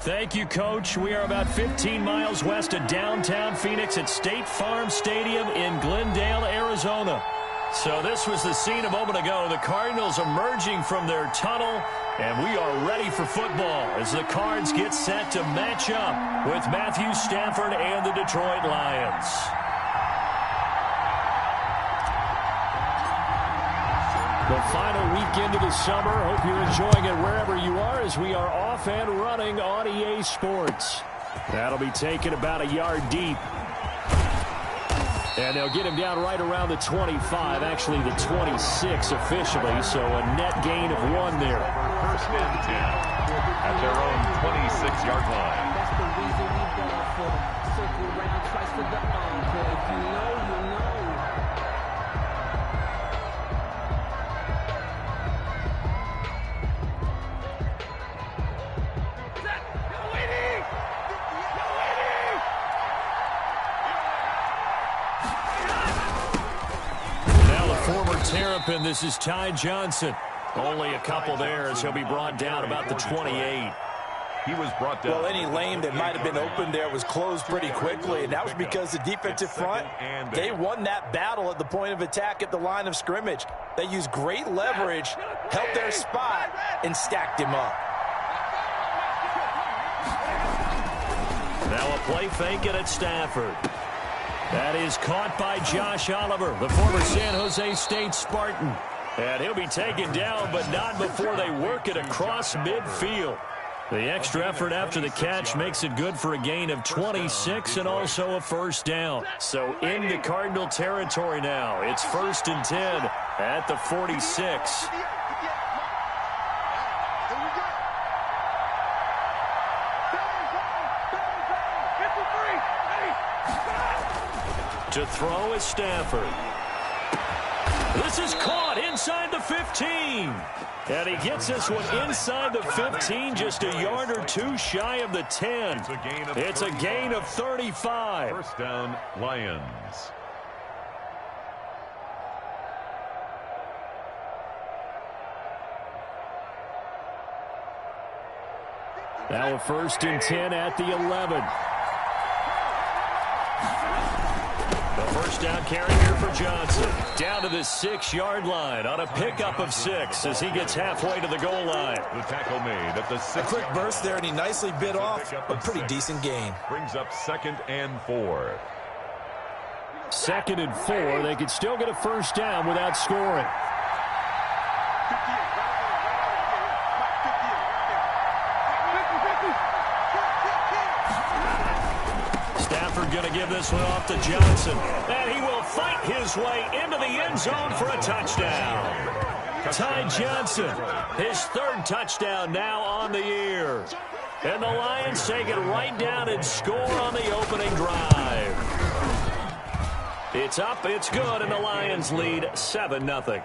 Thank you, Coach. We are about 15 miles west of downtown Phoenix at State Farm Stadium in Glendale, Arizona. So this was the scene a moment ago. The Cardinals emerging from their tunnel, and we are ready for football as the Cards get set to match up with Matthew Stafford and the Detroit Lions. The final weekend of the summer. Hope you're enjoying it wherever you are as we are off and running on EA Sports. That'll be taken about a yard deep. And they'll get him down right around the 25, actually the 26 officially, so a net gain of 1 there. First and 10 at their own 26-yard line. That's the reason we ball for them. Circle around twice for the encore. If you know, you know. Terrapin, this is Ty Johnson. Only a couple there as he'll be brought down about the 28. He was brought down. Well, any lane that might have been open there was closed pretty quickly, and that was because the defensive front, they won that battle at the point of attack at the line of scrimmage. They used great leverage, held their spot, and stacked him up. Now a play fake it at Stafford. That is caught by Josh Oliver, the former San Jose State Spartan. And he'll be taken down, but not before they work it across midfield. The extra effort after the catch makes it good for a gain of 26 and also a first down. So into Cardinal territory now. It's 1st and 10 at the 46. To throw is Stafford. This is caught inside the 15. And he gets this one inside the 15, just a yard or two shy of the 10. It's a gain of 35. First down, Lions. Now a 1st and 10 at the 11. First down carry here for Johnson. Down to the 6-yard line on a pickup of 6 as he gets halfway to the goal line. The tackle made at the 6. A quick burst there, and he nicely bit off a pretty decent gain. Brings up 2nd and 4. 2nd and 4. They could still get a first down without scoring. Going to give this one off to Johnson, and he will fight his way into the end zone for a touchdown. Ty Johnson, his 3rd touchdown now on the year. And the Lions take it right down and score on the opening drive. It's up, it's good, and the Lions lead 7-0.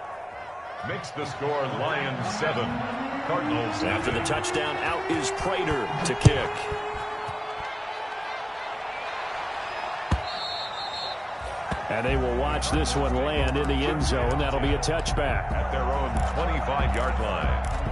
Makes the score Lions 7. Cardinals. After the touchdown, out is Prater to kick. And they will watch this one land in the end zone. That'll be a touchback. At their own 25-yard line.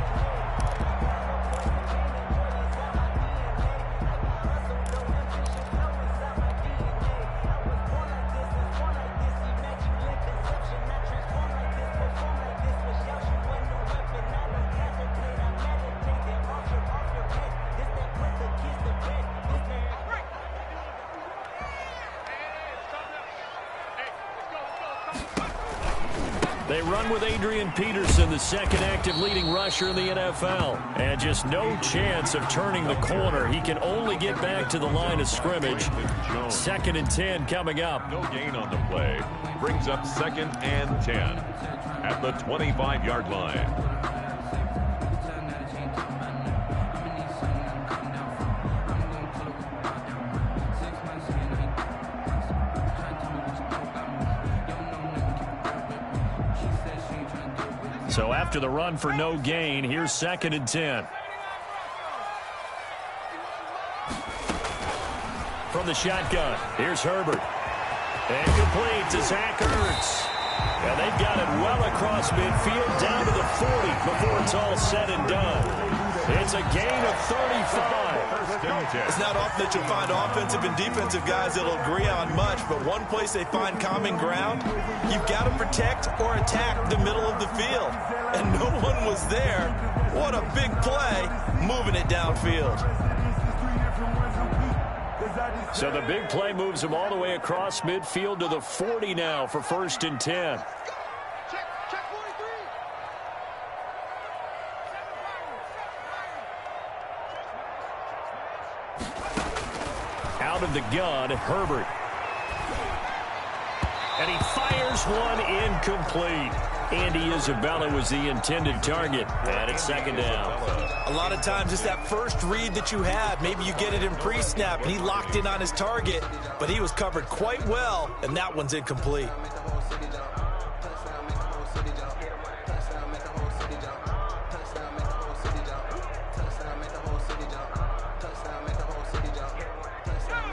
They run with Adrian Peterson, the 2nd active leading rusher in the NFL. And just no chance of turning the corner. He can only get back to the line of scrimmage. 2nd and 10 coming up. No gain on the play. Brings up 2nd and 10 at the 25-yard line. So after the run for no gain, here's 2nd and 10. From the shotgun, here's Herbert. And complete to Zach Ertz. And they've got it well across midfield down to the 40 before it's all said and done. It's a gain of 35. First and 10. It's not often that you'll find offensive and defensive guys that'll agree on much, but one place they find common ground, you've got to protect or attack the middle of the field. And no one was there. What a big play, moving it downfield. So the big play moves him all the way across midfield to the 40 now for first and 10. Out of the gun, Herbert. And he fires one incomplete. Andy Isabella was the intended target. And it's second down. A lot of times it's that first read that you have. Maybe you get it in pre-snap, and he locked in on his target, but he was covered quite well, and that one's incomplete.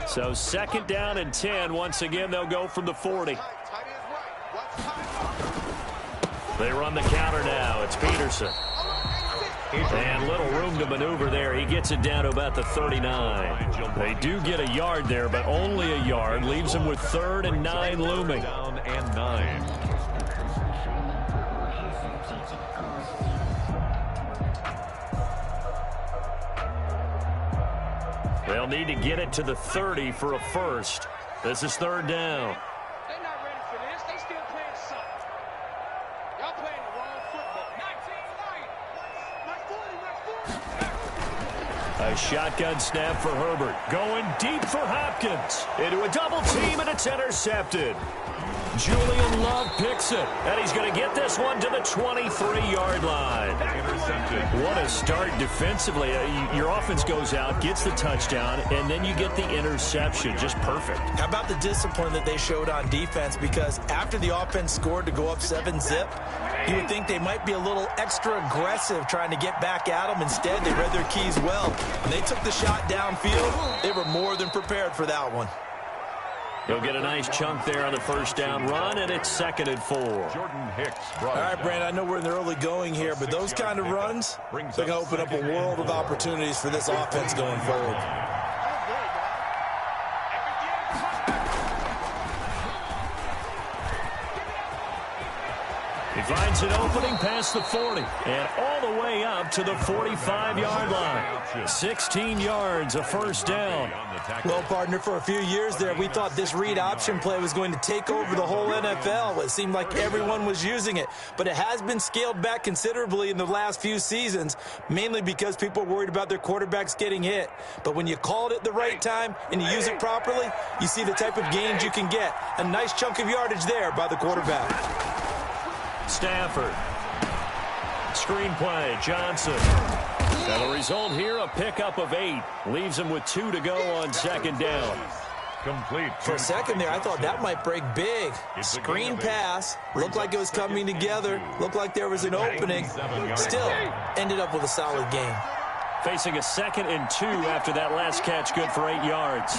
So second down and 10. Once again, they'll go from the 40. They run the counter now. It's Peterson. And little room to maneuver there. He gets it down to about the 39. They do get a yard there, but only a yard. Leaves them with 3rd and 9 looming. Down and 9. They'll need to get it to the 30 for a first. This is 3rd down. They're not ready for this. They still playing suck. Y'all playing the wrong football. 19 A shotgun snap for Herbert. Going deep for Hopkins. Into a double team, and it's intercepted. Julian Love picks it, and he's going to get this one to the 23-yard line. Intercepted. What a start defensively. Your offense goes out, gets the touchdown, and then you get the interception. Just perfect. How about the discipline that they showed on defense? Because after the offense scored to go up 7-zip, you would think they might be a little extra aggressive trying to get back at them. Instead, they read their keys well. When they took the shot downfield, they were more than prepared for that one. He'll get a nice chunk there on the first down run, and it's 2nd and 4. Jordan Hicks. All right, Brandon, I know we're in the early going here, but those kind of runs, they're going to open up a world of opportunities for this offense going forward. He finds an opening past the 40 and all the way up to the 45-yard line. 16 yards, a first down. Well, partner, for a few years there, we thought this read option play was going to take over the whole NFL. It seemed like everyone was using it, but it has been scaled back considerably in the last few seasons, mainly because people are worried about their quarterbacks getting hit. But when you call it at the right time and you use it properly, you see the type of gains you can get. A nice chunk of yardage there by the quarterback. Stafford. Screen play, Johnson. And the result here, a pickup of 8. Leaves him with 2 to go on 2nd down. Complete. For a second there, I thought that might break big. Screen pass. Looked like it was coming together. Looked like there was an opening. Still, ended up with a solid gain. Facing a 2nd and 2 after that last catch, good for 8 yards.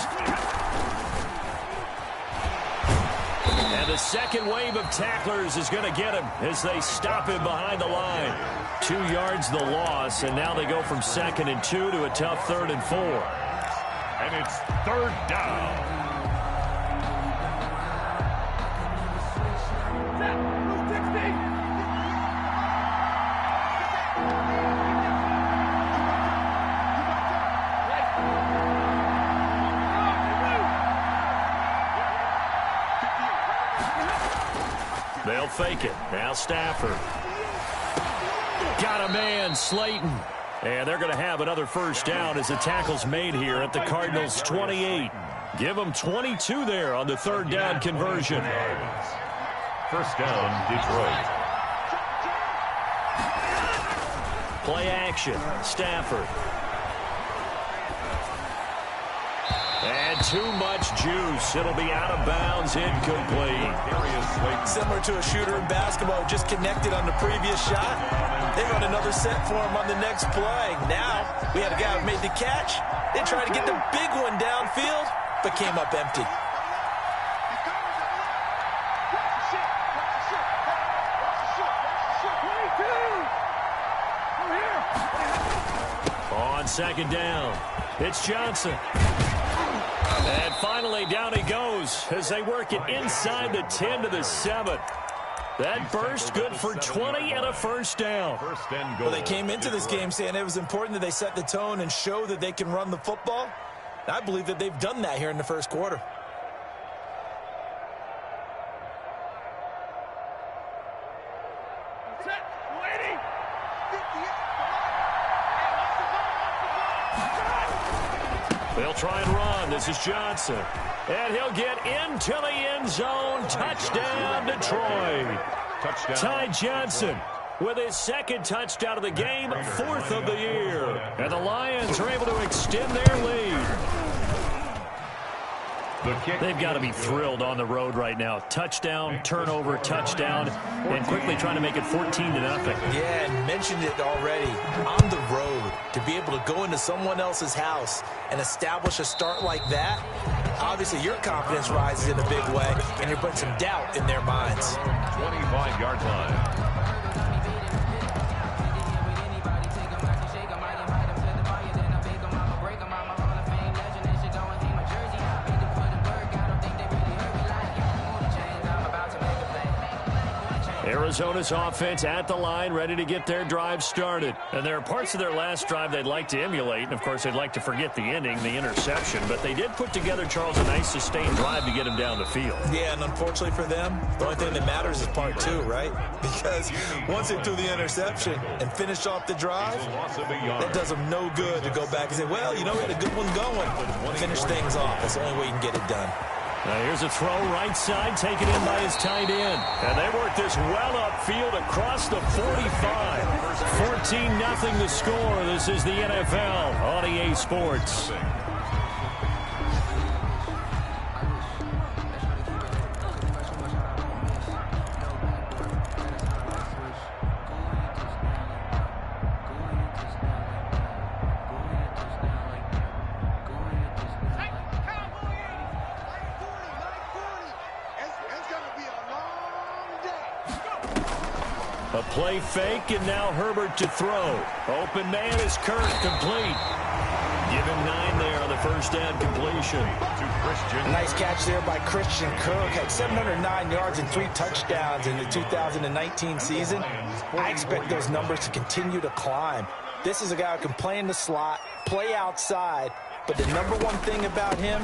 And the second wave of tacklers is going to get him as they stop him behind the line. 2 yards the loss, and now they go from 2nd and 2 to a tough 3rd and 4. And it's 3rd down. They'll fake it. Now Stafford. Got a man, Slayton. And they're going to have another first down as the tackle's made here at the Cardinals' 28. Give them 22 there on the 3rd down conversion. First down, Detroit. Play action. Stafford. And too much juice. It'll be out of bounds, incomplete. Similar to a shooter in basketball, just connected on the previous shot. They run another set for him on the next play. Now, we had a guy who made the catch. They tried to get the big one downfield, but came up empty. on second down. It's Johnson. And finally, down he goes as they work it inside the 10 to the 7. That burst good for 20 and a first down. Well, they came into this game saying it was important that they set the tone and show that they can run the football. I believe that they've done that here in the first quarter. They'll try and run. This is Johnson. And he'll get into the end zone. Touchdown, Detroit. Ty Johnson with his second touchdown of the game, 4th of the year. And the Lions are able to extend their lead. They've got to be thrilled on the road right now. Touchdown, turnover, touchdown, and quickly trying to make it 14-0. Yeah, and mentioned it already. On the road, to be able to go into someone else's house and establish a start like that, obviously your confidence rises in a big way, and you're putting some doubt in their minds. 25-yard line. Arizona's offense at the line, ready to get their drive started. And there are parts of their last drive they'd like to emulate. And, of course, they'd like to forget the ending, the interception. But they did put together, Charles, a nice sustained drive to get him down the field. Yeah, and unfortunately for them, the only thing that matters is part 2, right? Because once they threw the interception and finished off the drive, that does them no good to go back and say, well, you know, we had a good one going. Finish things off. That's the only way you can get it done. Now here's a throw right side, taken in by his tight end. And they work this well upfield across the 45. 14-0 the score. This is the NFL on EA Sports. A play fake, and now Herbert to throw. Open man is Kirk, complete. Give him 9 there on the first down completion. Nice catch there by Christian Kirk. Had 709 yards and 3 touchdowns in the 2019 season. I expect those numbers to continue to climb. This is a guy who can play in the slot, play outside, but the number one thing about him,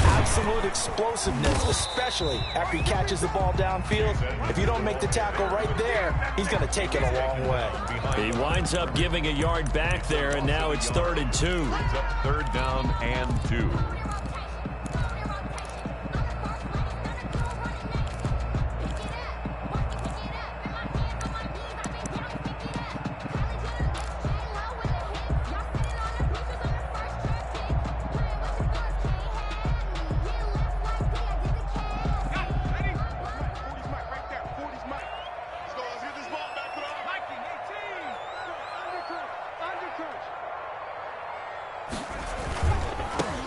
absolute explosiveness, especially after he catches the ball downfield. If you don't make the tackle right there, he's going to take it a long way. He winds up giving a yard back there, and now it's 3rd and 2. Third down and 2.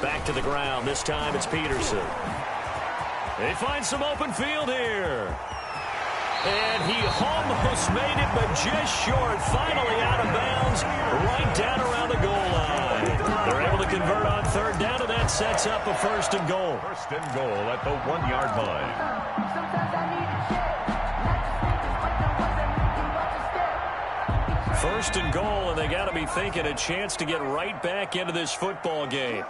Back to the ground. This time it's Peterson. They find some open field here. And he almost made it, but just short. Finally out of bounds, right down around the goal line. They're able to convert on 3rd down, and that sets up a 1st and goal. 1st and goal at the 1-yard line. 1st and goal, and they got to be thinking a chance to get right back into this football game.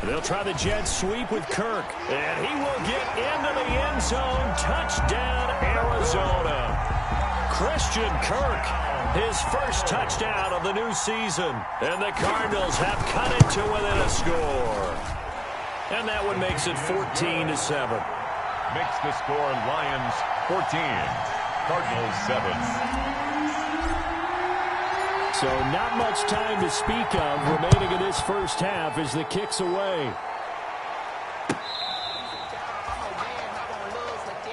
They'll try the jet sweep with Kirk, and he will get into the end zone. Touchdown, Arizona. Christian Kirk, his first touchdown of the new season, and the Cardinals have cut it to within a score. And that one makes it 14-7. Makes the score Lions 14, Cardinals 7. So not much time to speak of remaining in this first half as the kick's away.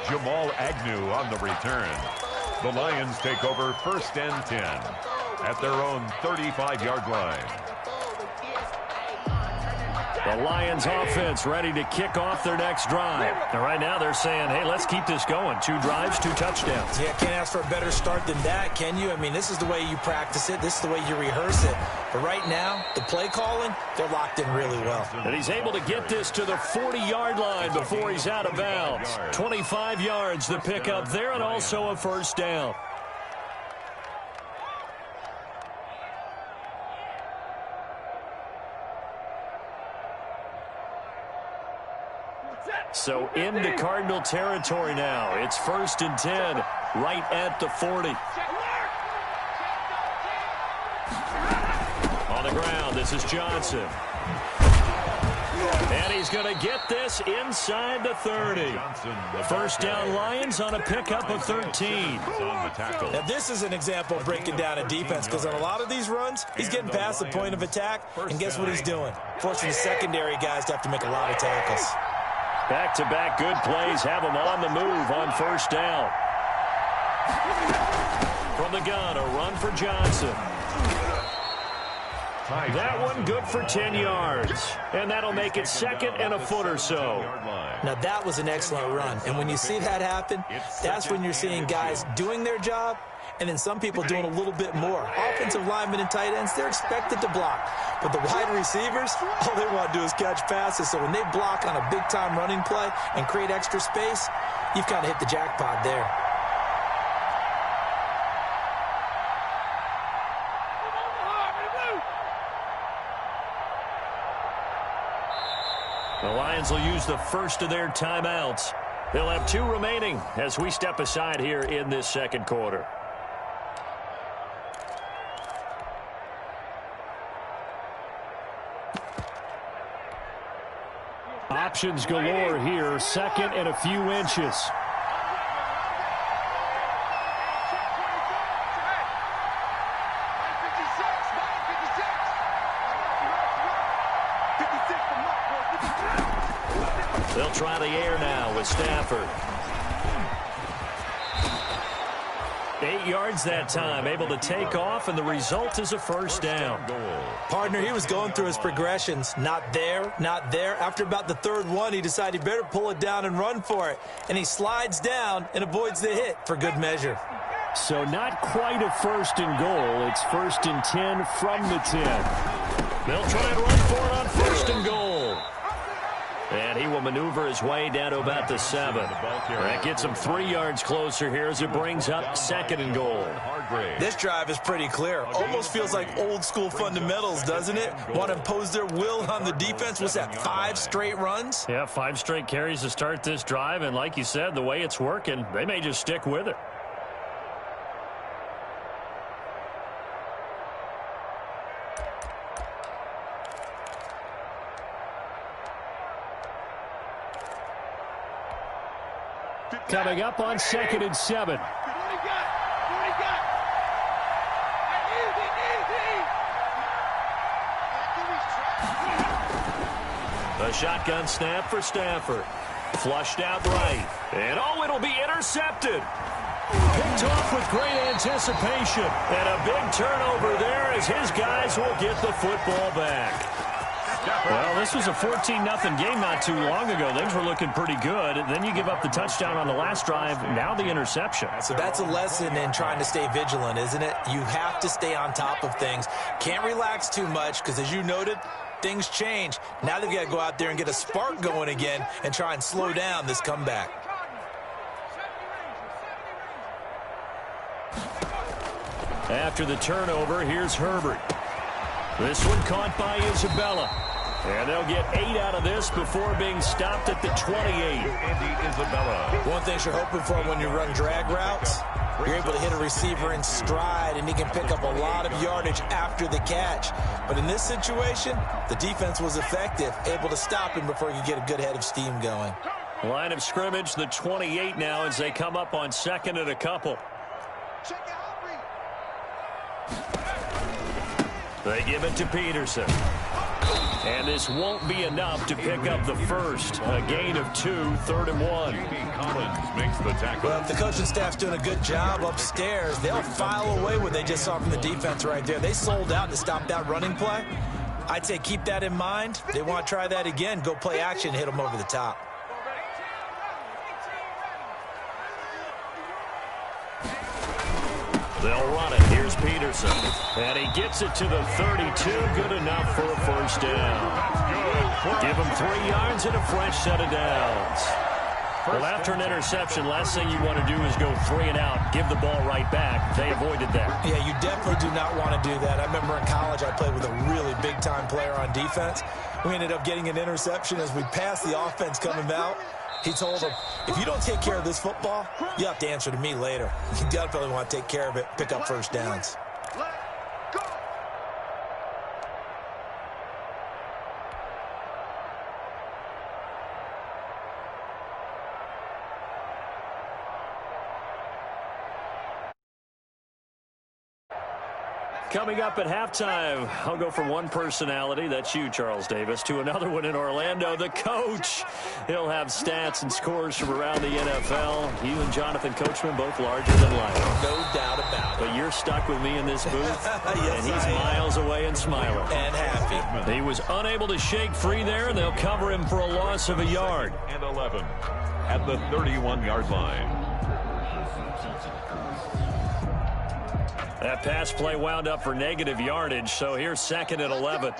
Jamal Agnew on the return. The Lions take over 1st and 10 at their own 35-yard line. The The Lions offense ready to kick off their next drive. And right now they're saying, hey, let's keep this going. 2 drives, 2 touchdowns. Yeah, can't ask for a better start than that, can you? I mean, this is the way you practice it. This is the way you rehearse it. But right now, the play calling, they're locked in really well. And he's able to get this to the 40-yard line before he's out of bounds. 25 yards to pick up there and also a first down. So into Cardinal territory now. It's 1st and 10, right at the 40. On the ground, this is Johnson. And he's going to get this inside the 30. First down Lions on a pickup of 13. Now this is an example of breaking down a defense, because on a lot of these runs, he's getting past the point of attack, and guess what he's doing? Forcing the secondary guys to have to make a lot of tackles. Back-to-back good plays have him on the move on first down. From the gun, a run for Johnson. That one good for 10 yards. And that'll make it 2nd and a foot or so. Now that was an excellent run. And when you see that happen, that's when you're seeing guys doing their job and then some people doing a little bit more. Offensive linemen and tight ends, they're expected to block. But the wide receivers, all they want to do is catch passes. So when they block on a big-time running play and create extra space, you've kind of hit the jackpot there. The Lions will use the first of their timeouts. They'll have 2 remaining as we step aside here in this second quarter. Options galore here, 2nd and a few inches. They'll try the air now with Stafford. 8 yards that time, able to take off, and the result is a first down. Partner, he was going through his progressions. Not there, not there. After about the 3rd one, he decided he better pull it down and run for it. And he slides down and avoids the hit for good measure. So not quite a 1st and goal. It's 1st and 10 from the 10. They'll try and run for it on 1st and goal. And he will maneuver his way down to about the 7. That gets him 3 yards closer here as it brings up 2nd and goal. This drive is pretty clear. Almost feels like old school fundamentals, doesn't it? Want to impose their will on the defense. What's that, 5 straight runs? Yeah, 5 straight carries to start this drive. And like you said, the way it's working, they may just stick with it. Coming up on 2nd and 7. The shotgun snap for Stafford. Flushed out right. And oh, it'll be intercepted. Picked off with great anticipation. And a big turnover there as his guys will get the football back. Well, this was a 14-0 game not too long ago. Things were looking pretty good. Then you give up the touchdown on the last drive. Now the interception. So that's a lesson in trying to stay vigilant, isn't it? You have to stay on top of things. Can't relax too much because, as you noted, things change. Now they've got to go out there and get a spark going again and try and slow down this comeback. After the turnover, here's Herbert. This one caught by Isabella. And they'll get 8 out of this before being stopped at the 28. One thing you're hoping for when you run drag routes, you're able to hit a receiver in stride, and he can pick up a lot of yardage after the catch. But in this situation, the defense was effective, able to stop him before he could get a good head of steam going. Line of scrimmage, the 28 now as they come up on 2nd and a couple. They give it to Peterson. And this won't be enough to pick up the first. A gain of 2, 3rd and 1. Collins makes the tackle. Well, if the coaching staff's doing a good job upstairs, they'll file away what they just saw from the defense right there. They sold out to stop that running play. I'd say keep that in mind. They want to try that again. Go play action, hit them over the top. They'll run it. Here's Peterson. And he gets it to the 32. Good enough for a first down. Give him 3 yards and a fresh set of downs. Well, after an interception, last thing you want to do is go 3 and out, give the ball right back. They avoided that. Yeah, you definitely do not want to do that. I remember in college I played with a really big-time player on defense. We ended up getting an interception as we passed the offense coming out. He told him, if you don't take care of this football, you have to answer to me later. You definitely want to take care of it, pick up first downs. Coming up at halftime, I'll go from one personality, that's you, Charles Davis, to another one in Orlando, the coach. He'll have stats and scores from around the NFL. You and Jonathan Coachman, both larger than life. No doubt about it. But you're stuck with me in this booth, yes, and he's miles away and smiling. And happy. He was unable to shake free there, and they'll cover him for a loss of a yard. And 11 at the 31-yard line. That pass play wound up for negative yardage, so here's 2nd and 11.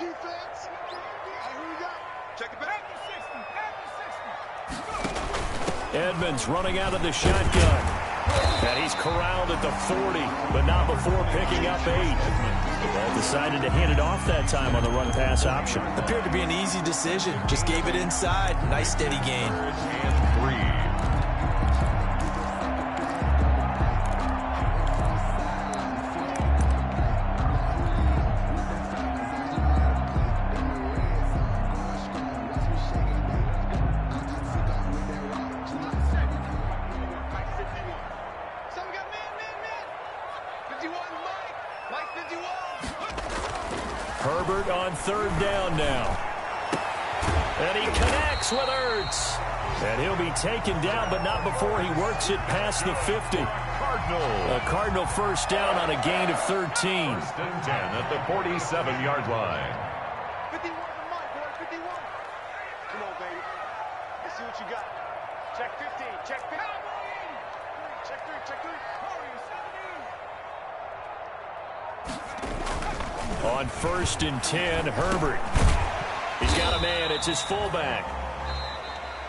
Edmonds running out of the shotgun. And he's corralled at the 40, but not before picking up 8. Decided to hand it off that time on the run-pass option. Appeared to be an easy decision. Just gave it inside. Nice steady gain. And 3. Herbert on 3rd down now. And he connects with Ertz. And he'll be taken down, but not before he works it past the 50. A Cardinal first down on a gain of 13. 1st and 10 at the 47-yard line. 51 for Mike, boy, 51. Come on, baby. Let's see what you got. Check 15, check 15. Check 3, check 3. On 1st and 10, Herbert. He's got a man. It's his fullback.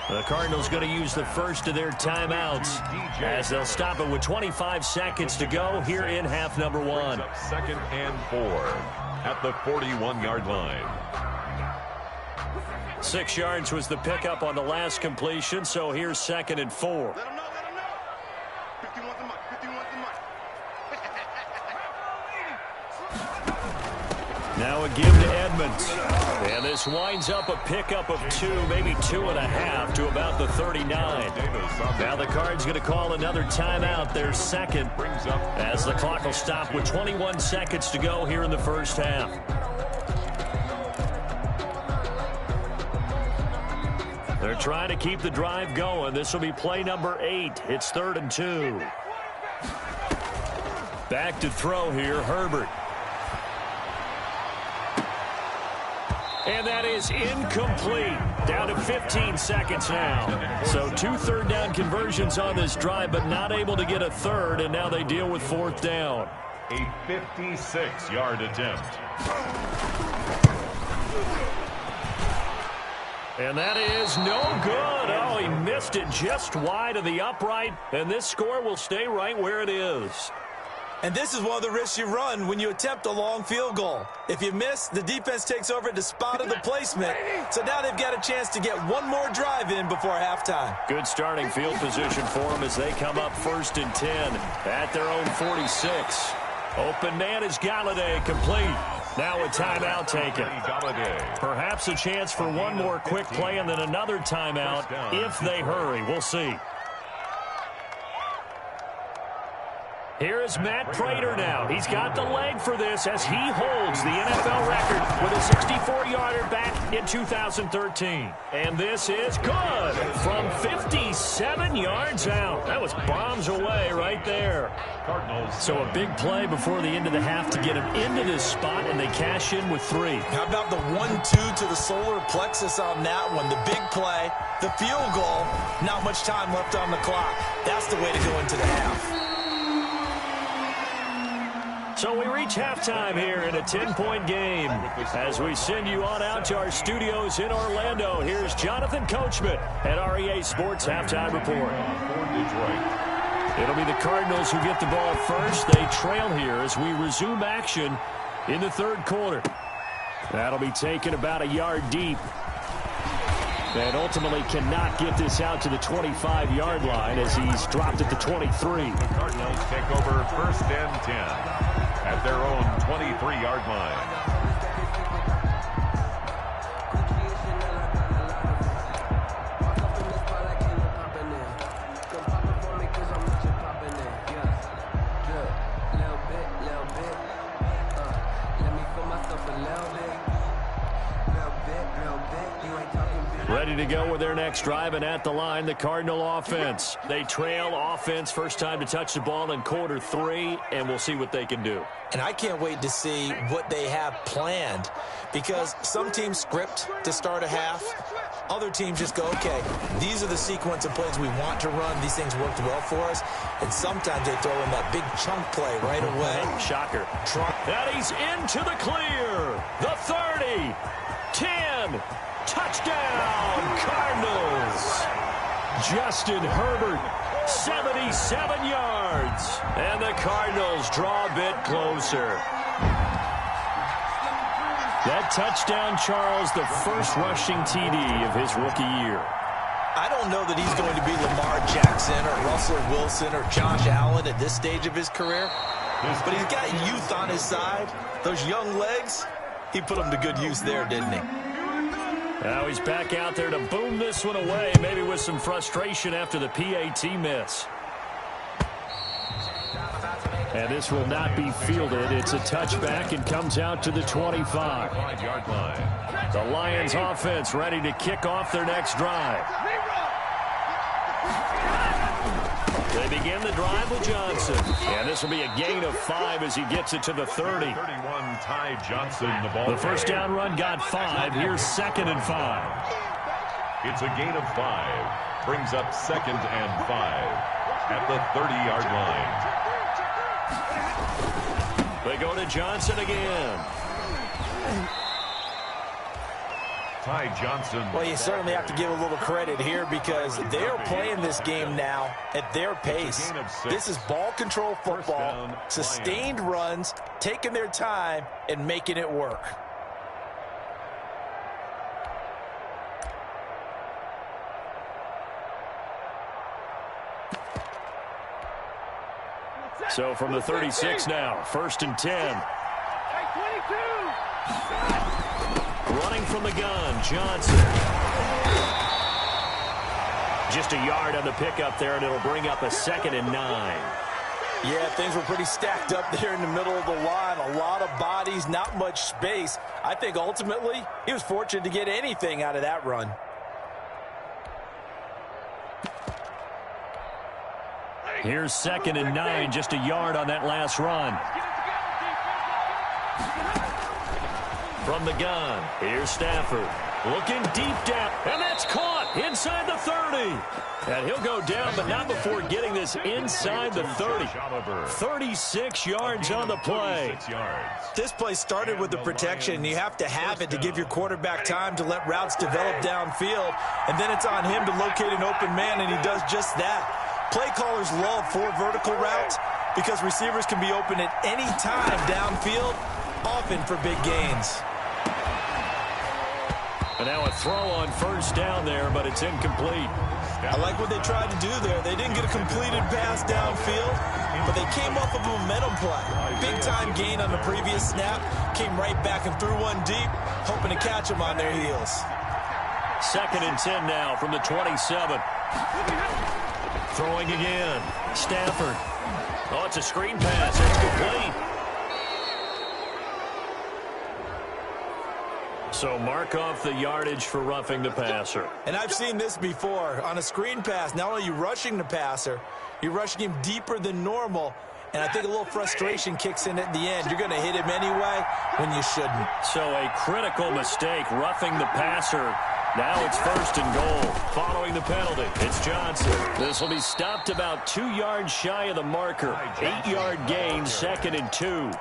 The Cardinals going to use the first of their timeouts as they'll stop it with 25 seconds to go here in half number 1. 2nd and 4 at the 41-yard line. 6 yards was the pickup on the last completion, so here's 2nd and 4. Let him know, let him know. 51's the Mike, 51's the Mike. Now a give to Edmonds. And this winds up a pickup of 2, maybe 2.5 to about the 39. Now the Cards going to call another timeout, their 2nd, as the clock will stop with 21 seconds to go here in the first half. They're trying to keep the drive going. This will be play number 8. It's 3rd and 2. Back to throw here, Herbert. And that is incomplete. Down to 15 seconds now. So 2 3rd down conversions on this drive, but not able to get a 3rd, and now they deal with 4th down. A 56-yard attempt. And that is no good. Oh, he missed it just wide of the upright, and this score will stay right where it is. And this is one of the risks you run when you attempt a long field goal. If you miss, the defense takes over at the spot of the placement. So now they've got a chance to get one more drive in before halftime. Good starting field position for them as they come up 1st and 10 at their own 46. Open man is Galladay, complete. Now a timeout taken. Perhaps a chance for one more quick play and then another timeout if they hurry. We'll see. Here is Matt Prater now. He's got the leg for this as he holds the NFL record with a 64-yarder back in 2013. And this is good from 57 yards out. That was bombs away right there. Cardinals. So a big play before the end of the half to get him into this spot, and they cash in with 3. How about the 1-2 to the solar plexus on that one? The big play, the field goal, not much time left on the clock. That's the way to go into the half. So we reach halftime here in a 10-point game. As we send you on out to our studios in Orlando, here's Jonathan Coachman at REA Sports Halftime Report. It'll be the Cardinals who get the ball first. They trail here as we resume action in the third quarter. That'll be taken about a yard deep. And ultimately cannot get this out to the 25-yard line as he's dropped at the 23. The Cardinals take over first and 10 at their own 23-yard line. Ready to go with their next drive, and at the line, the Cardinal offense. They trail offense, first time to touch the ball in quarter 3, and we'll see what they can do. And I can't wait to see what they have planned, because some teams script to start a half. Other teams just go, okay, these are the sequence of plays we want to run. These things worked well for us. And sometimes they throw in that big chunk play right away. Shocker. That he's into the clear. The 30. 10. Touchdown, Cardinals. Justin Herbert, 77 yards. And the Cardinals draw a bit closer. That touchdown, Charles, the first rushing TD of his rookie year. I don't know that he's going to be Lamar Jackson or Russell Wilson or Josh Allen at this stage of his career. But he's got youth on his side. Those young legs, he put them to good use there, didn't he? Now he's back out there to boom this one away, maybe with some frustration after the PAT miss. And this will not be fielded. It's a touchback and comes out to the 25. The Lions offense ready to kick off their next drive. They begin the drive with Johnson. And this will be a gain of 5 as he gets it to the 30. 31, Ty Johnson, the ball. The first down run got 5. Here's 2nd and 5. It's a gain of 5. Brings up 2nd and 5 at the 30-yard line. They go to Johnson again. Ty Johnson. Well, you certainly have to give a little credit here because they're playing this game now at their pace. This is ball control football, sustained runs, taking their time and making it work. So from the 36 now, 1st and 10. Running from the gun, Johnson. Just a yard on the pickup there, and it'll bring up a 2nd and 9. Yeah, things were pretty stacked up there in the middle of the line. A lot of bodies, not much space. I think ultimately he was fortunate to get anything out of that run. Here's 2nd and 9, just a yard on that last run. From the gun, here's Stafford. Looking deep down, and that's caught inside the 30. And he'll go down, but not before getting this inside the 30. 36 yards on the play. This play started with the protection. You have to have it to give your quarterback time to let routes develop downfield. And then it's on him to locate an open man, and he does just that. Play callers love 4 vertical routes because receivers can be open at any time downfield, often for big gains. And now a throw on 1st down there, but it's incomplete. I like what they tried to do there. They didn't get a completed pass downfield, but they came off of a momentum play. Big-time gain on the previous snap, came right back and threw one deep, hoping to catch them on their heels. 2nd and 10 now from the 27. Throwing again. Stafford Oh, it's a screen pass. It's complete. So mark off the yardage for roughing the passer. And I've seen this before. On a screen pass, not only are you rushing the passer, you're rushing him deeper than normal. And I think a little frustration kicks in at the end. You're going to hit him anyway when you shouldn't. So a critical mistake, roughing the passer. Now it's 1st and goal. Following the penalty, it's Johnson. This will be stopped about 2 yards shy of the marker. 8-yard gain, 2nd and 2.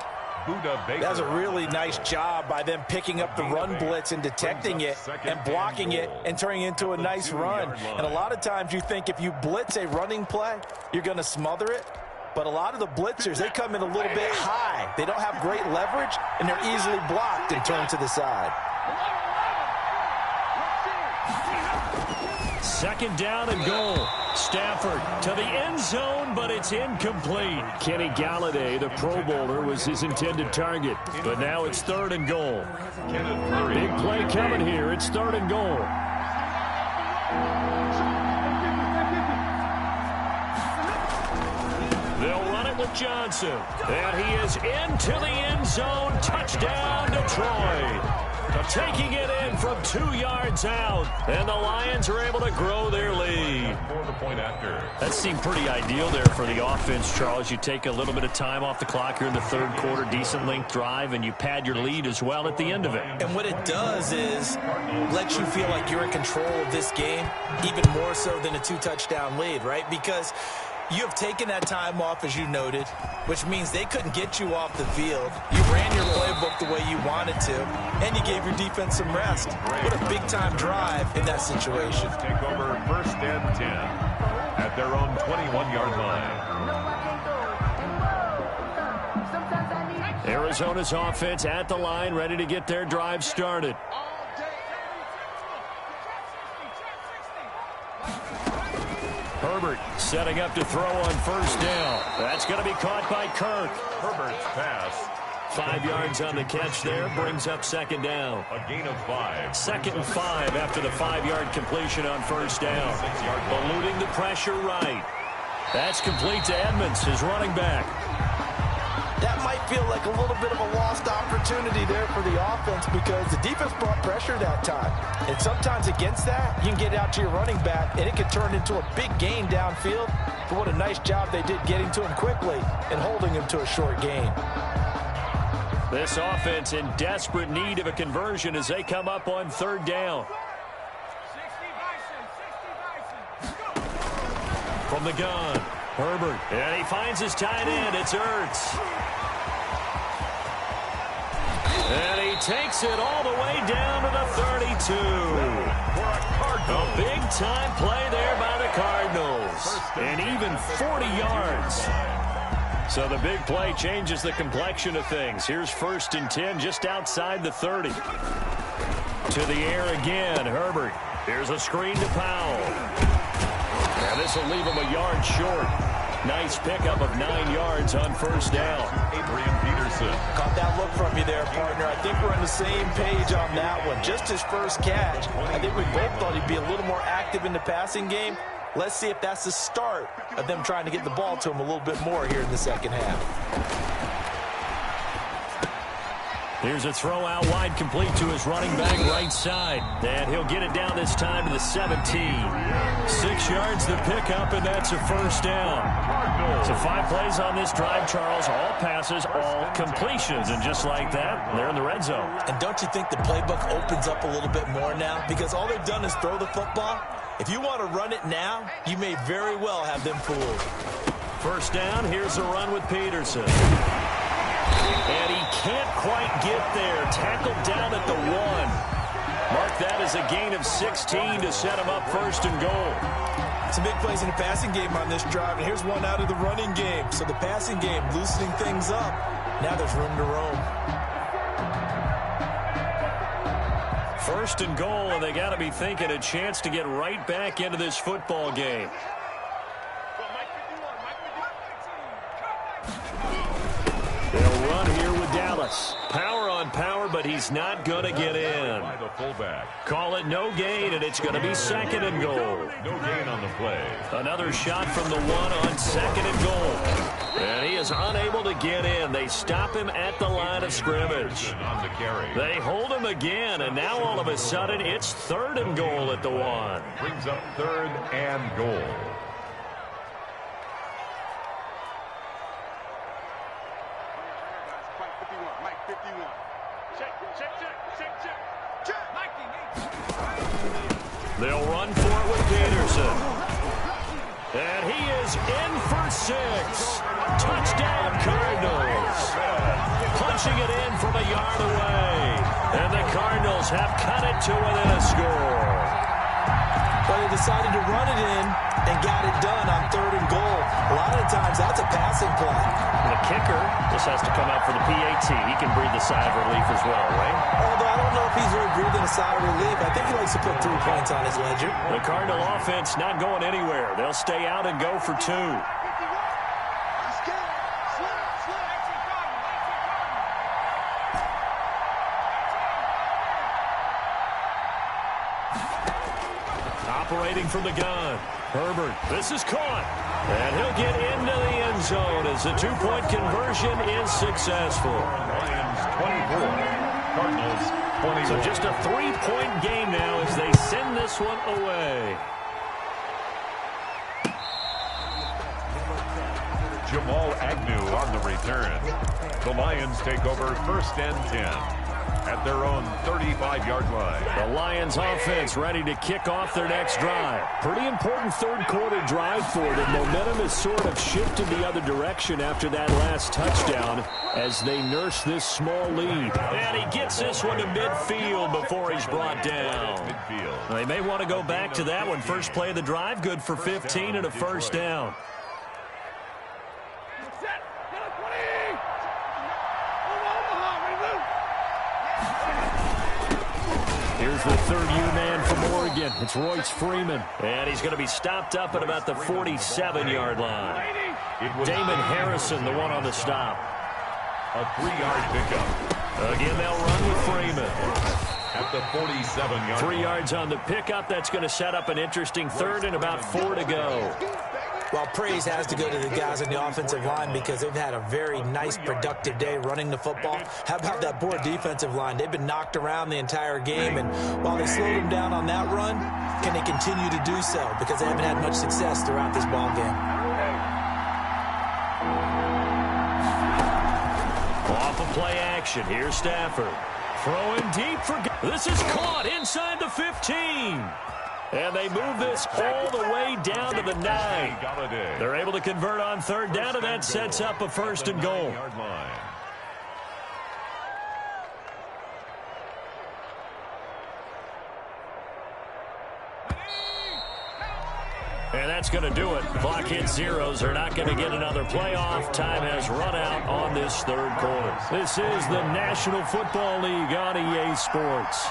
That's a really nice job by them picking up the run blitz and detecting it and blocking it and turning it into a nice run. And a lot of times you think if you blitz a running play, you're going to smother it. But a lot of the blitzers, they come in a little bit high. They don't have great leverage, and they're easily blocked and turned to the side. 2nd down and goal. Stafford to the end zone, but it's incomplete. Kenny Galladay, the Pro Bowler, was his intended target. But now it's 3rd and goal. Big play coming here. It's 3rd and goal. They'll run it with Johnson. And he is into the end zone. Touchdown, Detroit. Taking it in from 2 yards out. And the Lions are able to grow their lead. That seemed pretty ideal there for the offense, Charles. You take a little bit of time off the clock here in the 3rd quarter, decent length drive, and you pad your lead as well at the end of it. And what it does is let you feel like you're in control of this game, even more so than a 2-touchdown lead, right? Because you have taken that time off, as you noted, which means they couldn't get you off the field. You ran your playbook the way you wanted to, and you gave your defense some rest. What a big-time drive in that situation. Take over 1st and 10 at their own 21-yard line. Arizona's offense at the line, ready to get their drive started. Herbert setting up to throw on 1st down. That's going to be caught by Kirk. Herbert's pass. 5 yards on the catch there, brings up 2nd down. A gain of 5. 2nd and 5 after the 5-yard completion on 1st down. Eluding the pressure right. That's complete to Edmonds, his running back. That might feel like a little bit of a lost opportunity there for the offense because the defense brought pressure that time. And sometimes against that, you can get out to your running back, and it can turn into a big gain downfield. But what a nice job they did getting to him quickly and holding him to a short gain. This offense in desperate need of a conversion as they come up on 3rd down. From the gun, Herbert, and he finds his tight end. It's Ertz. And he takes it all the way down to the 32. A big-time play there by the Cardinals. And even 40 yards. So the big play changes the complexion of things. Here's 1st and 10 just outside the 30. To the air again, Herbert. Here's a screen to Powell. And this will leave him a yard short. Nice pickup of 9 yards on 1st down. Adrian Peterson. Caught that look from you there, partner. I think we're on the same page on that one. Just his first catch. I think we both thought he'd be a little more active in the passing game. Let's see if that's the start of them trying to get the ball to him a little bit more here in the 2nd half. Here's a throw out wide, complete to his running back right side. And he'll get it down this time to the 17. 6 yards the pickup, and that's a 1st down. So 5 plays on this drive, Charles. All passes, all completions. And just like that, they're in the red zone. And don't you think the playbook opens up a little bit more now? Because all they've done is throw the football. If you want to run it now, you may very well have them fooled. 1st down, here's a run with Peterson. And he can't quite get there. Tackled down at the 1. Mark that as a gain of 16 to set him up 1st and goal. Some big plays in the passing game on this drive, and here's one out of the running game. So the passing game loosening things up. Now there's room to roam. 1st and goal, and they got to be thinking a chance to get right back into this football game. They'll run here with Dallas. Power on power, but but he's not going to get in. By the fullback. Call it no gain, and it's going to be second and goal. No gain on the play. Another shot from the one on second and goal. And he is unable to get in. They stop him at the line of scrimmage. On the carry. They hold him again, and now all of a sudden it's third and goal at the one. Brings up third and goal. They'll run for it with Peterson. And he is in for 6. Touchdown, Cardinals. Punching it in from a yard away. And the Cardinals have cut it to within a score. But they decided to run it in and got it done on third and goal. A lot of times that's a passing play. The kicker just has to come out for the PAT. He can breathe a sigh of relief as well, right? Although I don't know if he's really breathing a sigh of relief. I think he likes to put 3 points on his ledger. The Cardinal offense not going anywhere. They'll stay out and go for 2. Operating from the gun. Herbert, this is caught. And he'll get into the end zone as the 2-point conversion is successful. Lions 24, Cardinals 21. So just a 3-point game now as they send this one away. Jamal Agnew on the return. The Lions take over first and 10 at their own 35-yard line. The Lions offense ready to kick off their next drive. Pretty important third-quarter drive for them. Momentum has sort of shifted the other direction after that last touchdown as they nurse this small lead. And he gets this one to midfield before he's brought down. Midfield. They may want to go back to that one. First play of the drive, good for 15 and a first down. Here's the third-year man from Oregon. It's Royce Freeman. And he's going to be stopped up at about the 47-yard line. Damon Harrison, the one on the stop. A 3-yard pickup. Again, they'll run with Freeman. At the 47-yard 3 yards on the pickup. That's going to set up an interesting third and about 4 to go. Well, praise has to go to the guys on the offensive line because they've had a very nice, productive day running the football. How about that poor defensive line? They've been knocked around the entire game, and while they slowed them down on that run, can they continue to do so? Because they haven't had much success throughout this ball game. Off of play action. Here's Stafford. Throwing deep for... This is caught inside the 15. And they move this all the way down to the 9. They're able to convert on third down, and that sets up a first and goal. And that's going to do it. Clock hits zeros. They're not going to get another playoff. Time has run out on this third quarter. This is the National Football League on EA Sports.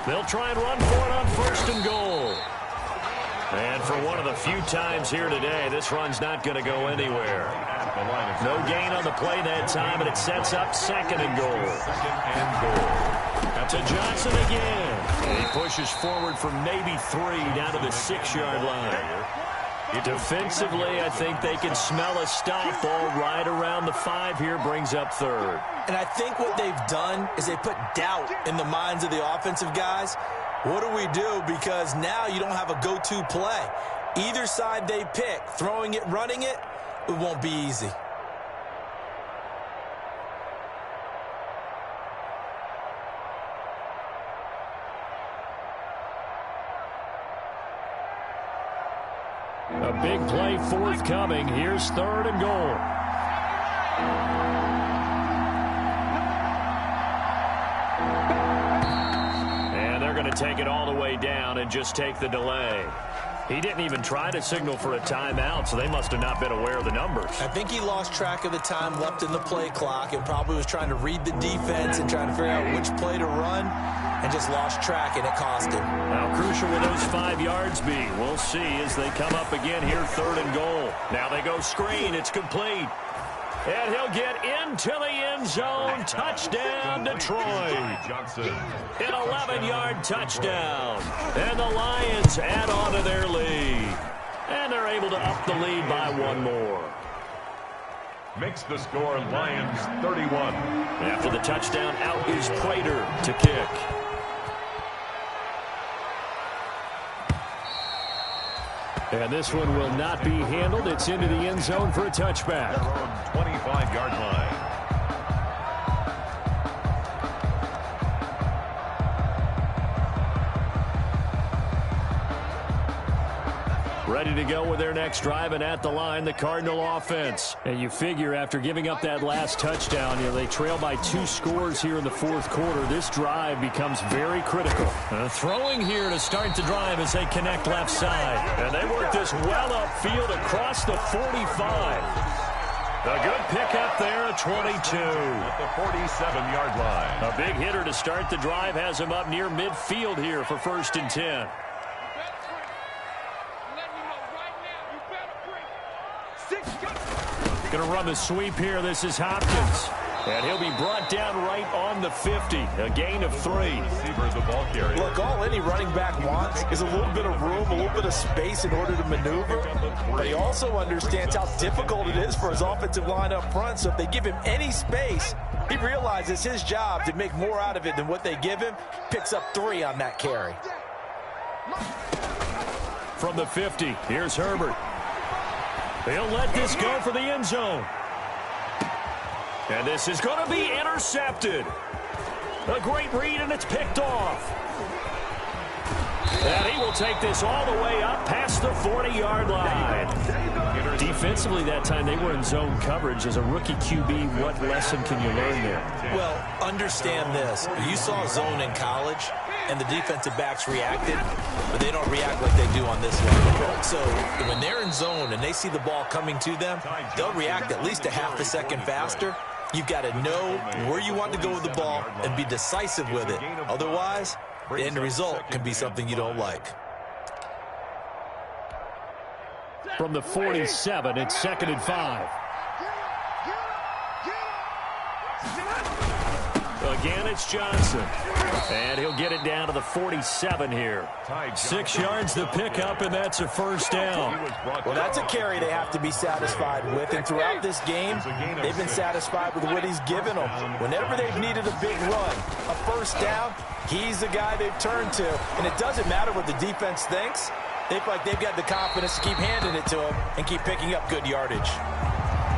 They'll try and run for it on first and goal. And for one of the few times here today, this run's not going to go anywhere. No gain on the play that time, but it sets up second and goal. To Johnson again. And he pushes forward for maybe 3 down to the 6-yard line. Defensively, I think they can smell a stop. Ball right around the 5 here, brings up third. And I think what they've done is they put doubt in the minds of the offensive guys. What do we do? Because now you don't have a go-to play. Either side they pick, throwing it, running it, it won't be easy. A big play forthcoming. Here's third and goal. And they're going to take it all the way down and just take the delay. He didn't even try to signal for a timeout, so they must have not been aware of the numbers. I think he lost track of the time left in the play clock and probably was trying to read the defense and trying to figure out which play to run and just lost track, and it cost him. How crucial will those 5 yards be? We'll see as they come up again here, third and goal. Now they go screen. It's complete. And he'll get into the end zone. Touchdown, Detroit. An 11-yard touchdown. And the Lions add on to their lead. And they're able to up the lead by one more. Makes the score Lions 31. After the touchdown, out is Prater to kick. And this one will not be handled. It's into the end zone for a touchback. Their own 25-yard line. Ready to go with their next drive, and at the line, the Cardinal offense. And you figure after giving up that last touchdown, they trail by 2 scores here in the fourth quarter. This drive becomes very critical. Throwing here to start the drive as they connect left side. And they work this well upfield across the 45. A good pickup there at 22. At the 47-yard line. A big hitter to start the drive has him up near midfield here for 1st and 10. Going to run the sweep here. This is Hopkins. And he'll be brought down right on the 50. A gain of 3. Receiver, the ball carrier. Look, all any running back wants is a little bit of room, a little bit of space in order to maneuver. But he also understands how difficult it is for his offensive line up front. So if they give him any space, he realizes his job to make more out of it than what they give him. Picks up 3 on that carry. From the 50, here's Herbert. He'll let this go for the end zone. And this is going to be intercepted. A great read, and it's picked off. And he will take this all the way up past the 40-yard line. Defensively that time, they were in zone coverage. As a rookie QB, what lesson can you learn there? Well, understand this. You saw zone in college, and the defensive backs reacted, but they don't react like they do on this one. So when they're in zone and they see the ball coming to them, they'll react at least a half a second faster. You've got to know where you want to go with the ball and be decisive with it. Otherwise, the end result can be something you don't like. From the 47, it's 2nd and 5. Again, it's Johnson. And he'll get it down to the 47 here. 6 yards to pick up, and that's a 1st down. Well, that's a carry they have to be satisfied with. And throughout this game, they've been satisfied with what he's given them. Whenever they've needed a big run, a 1st down, he's the guy they've turned to. And it doesn't matter what the defense thinks. They feel like they've got the confidence to keep handing it to him and keep picking up good yardage.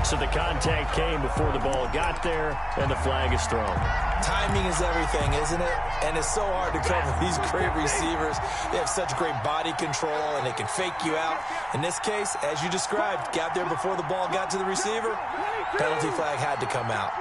So the contact came before the ball got there, and the flag is thrown. Timing is everything, isn't it? And it's so hard to cover these great receivers. They have such great body control, and they can fake you out. In this case, as you described, got there before the ball got to the receiver. Penalty flag had to come out.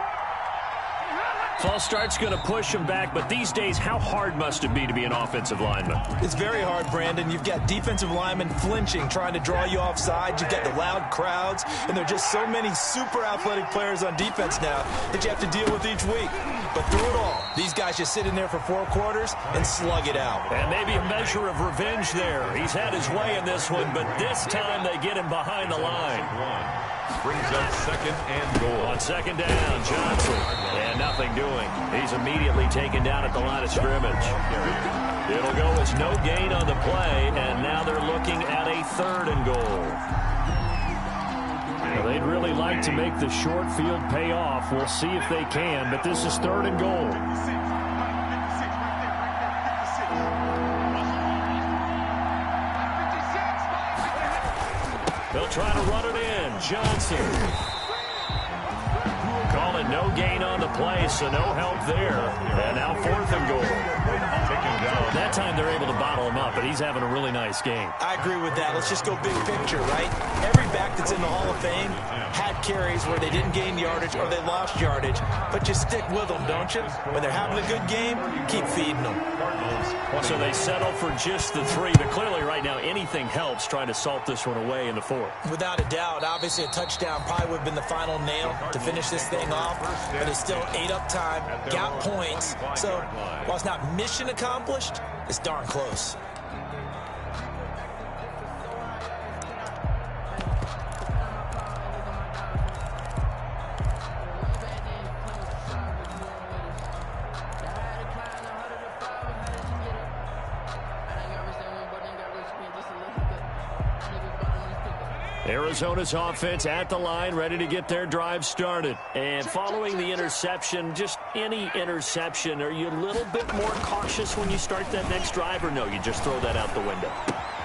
False start's going to push him back, but these days, how hard must it be to be an offensive lineman? It's very hard, Brandon. You've got defensive linemen flinching, trying to draw you off sides. You've got the loud crowds, and there are just so many super athletic players on defense now that you have to deal with each week. But through it all, these guys just sit in there for 4 quarters and slug it out. And maybe a measure of revenge there. He's had his way in this one, but this time they get him behind the line. Brings up 2nd and goal. On 2nd down, Johnson. And nothing doing. He's immediately taken down at the line of scrimmage. It'll go as no gain on the play, and now they're looking at a 3rd and goal. Well, they'd really like to make the short field pay off. We'll see if they can, but this is 3rd and goal. They'll try to run it in. Johnson. Call it no gain on the play, so no help there. And now 4th and goal. That time they're able to bottle him up, but he's having a really nice game. I agree with that. Let's just go big picture, right? Every back that's in the Hall of Fame had carries where they didn't gain yardage or they lost yardage, but you stick with them, don't you? When they're having a good game, keep feeding them. So they settle for just the 3, but clearly right now anything helps trying to salt this one away in the 4th. Without a doubt, obviously a touchdown probably would have been the final nail to finish this thing off, but it's still 8 up time, got points, so while it's not mission accomplished, it's darn close. Arizona's offense at the line, ready to get their drive started. And following the interception, just any interception, are you a little bit more cautious when you start that next drive, or no, you just throw that out the window?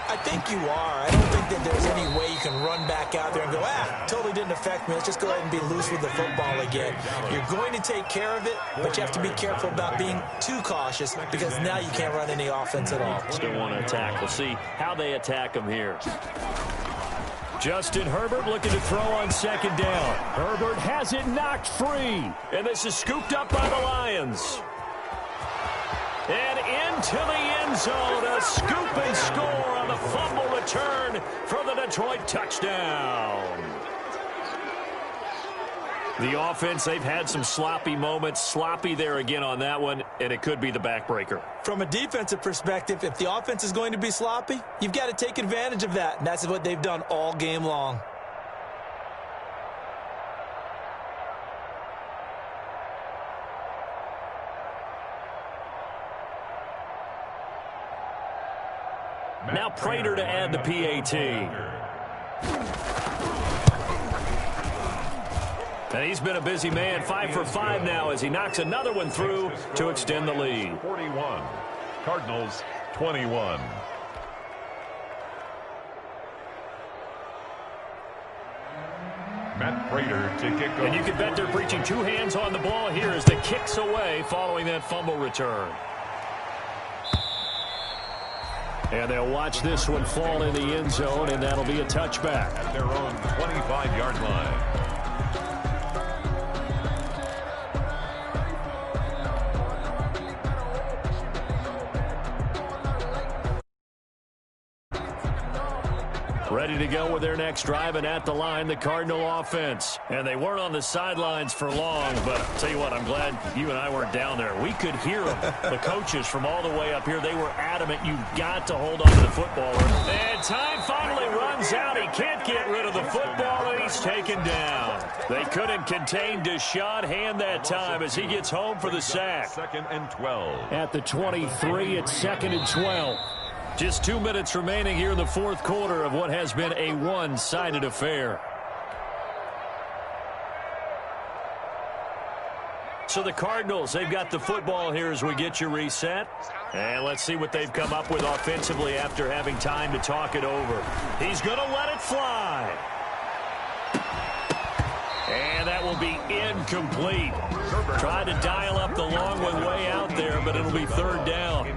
I think you are. I don't think that there's any way you can run back out there and go, totally didn't affect me. Let's just go ahead and be loose with the football again. You're going to take care of it, but you have to be careful about being too cautious because now you can't run any offense at all. Still want to attack. We'll see how they attack them here. Justin Herbert looking to throw on second down. Herbert has it knocked free. And this is scooped up by the Lions. And into the end zone, a scoop and score on the fumble return for the Detroit touchdown. The offense, they've had some sloppy moments. Sloppy there again on that one, and it could be the backbreaker. From a defensive perspective, if the offense is going to be sloppy, you've got to take advantage of that, and that's what they've done all game long. Now Prater to add the PAT. And he's been a busy man, 5 for 5 now as he knocks another one through to extend the lead. 41, Cardinals 21. Matt Prater to kick off. And you can bet they're preaching 2 hands on the ball here as the kicks away following that fumble return. And they'll watch this one fall in the end zone, and that'll be a touchback. At their own 25-yard line. Ready to go with their next drive, and at the line, the Cardinal offense. And they weren't on the sidelines for long, but I'll tell you what, I'm glad you and I weren't down there. We could hear them, the coaches from all the way up here. They were adamant, you've got to hold on to the football. And time finally runs out. He can't get rid of the football, and he's taken down. They couldn't contain Deshaun Hand that time as he gets home for the sack. 2nd and 12. At the 23, it's 2nd and 12. Just 2 minutes remaining here in the fourth quarter of what has been a one-sided affair. So the Cardinals, they've got the football here as we get you reset. And let's see what they've come up with offensively after having time to talk it over. He's going to let it fly. And that will be incomplete. Tried to dial up the long one way out there, but it'll be 3rd down.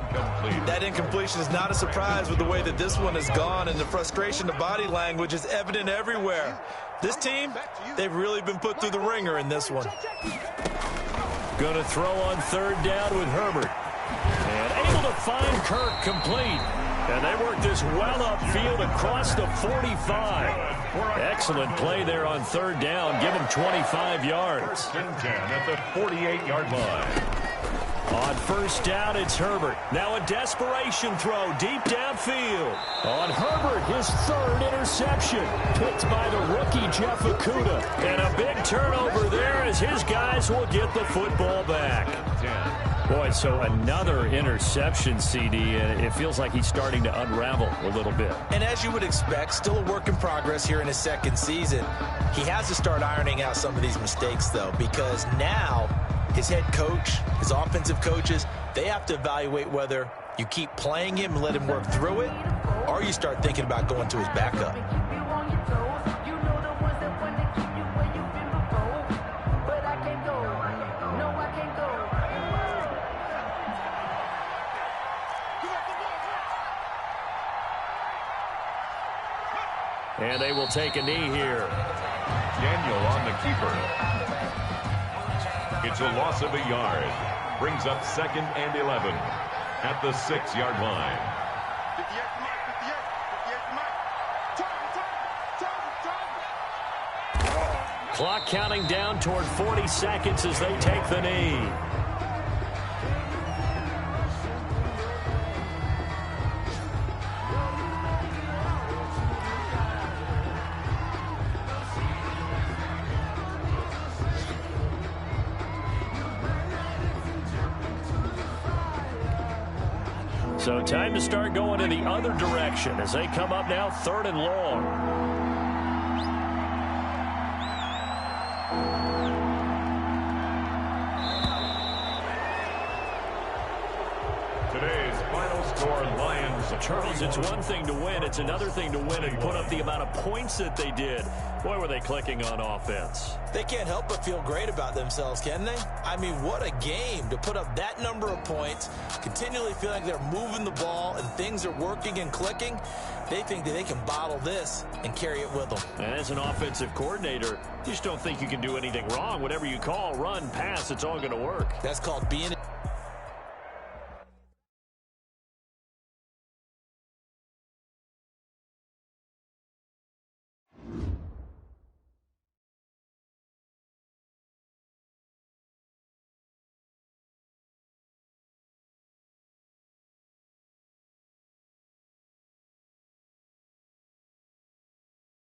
That incompletion is not a surprise with the way that this one has gone, and the frustration, the body language is evident everywhere. This team, they've really been put through the ringer in this one. Going to throw on 3rd down with Herbert. And able to find Kirk complete. And they work this well upfield across the 45. Excellent play there on 3rd down. Give them 25 yards. 1st and 10 at the 48-yard line. On 1st down, it's Herbert. Now a desperation throw deep downfield. On Herbert, his 3rd interception. Picked by the rookie, Jeff Okudah. And a big turnover there as his guys will get the football back. 10. Boy, so another interception, CD, and it feels like he's starting to unravel a little bit. And as you would expect, still a work in progress here in his 2nd season. He has to start ironing out some of these mistakes, though, because now his head coach, his offensive coaches, they have to evaluate whether you keep playing him and let him work through it, or you start thinking about going to his backup. And they will take a knee here. Daniel on the keeper. It's a loss of a yard. Brings up 2nd and 11 at the 6-yard line. 58, Clock counting down toward 40 seconds as they take the knee. So time to start going in the other direction as they come up now 3rd and long. Today's final score, Lions. Charles, it's one thing to win. It's another thing to win and put up the amount of points that they did. Boy, were they clicking on offense. They can't help but feel great about themselves, can they? I mean, what a game to put up that number of points, continually feel like they're moving the ball and things are working and clicking. They think that they can bottle this and carry it with them. And as an offensive coordinator, you just don't think you can do anything wrong. Whatever you call, run, pass, it's all going to work. That's called being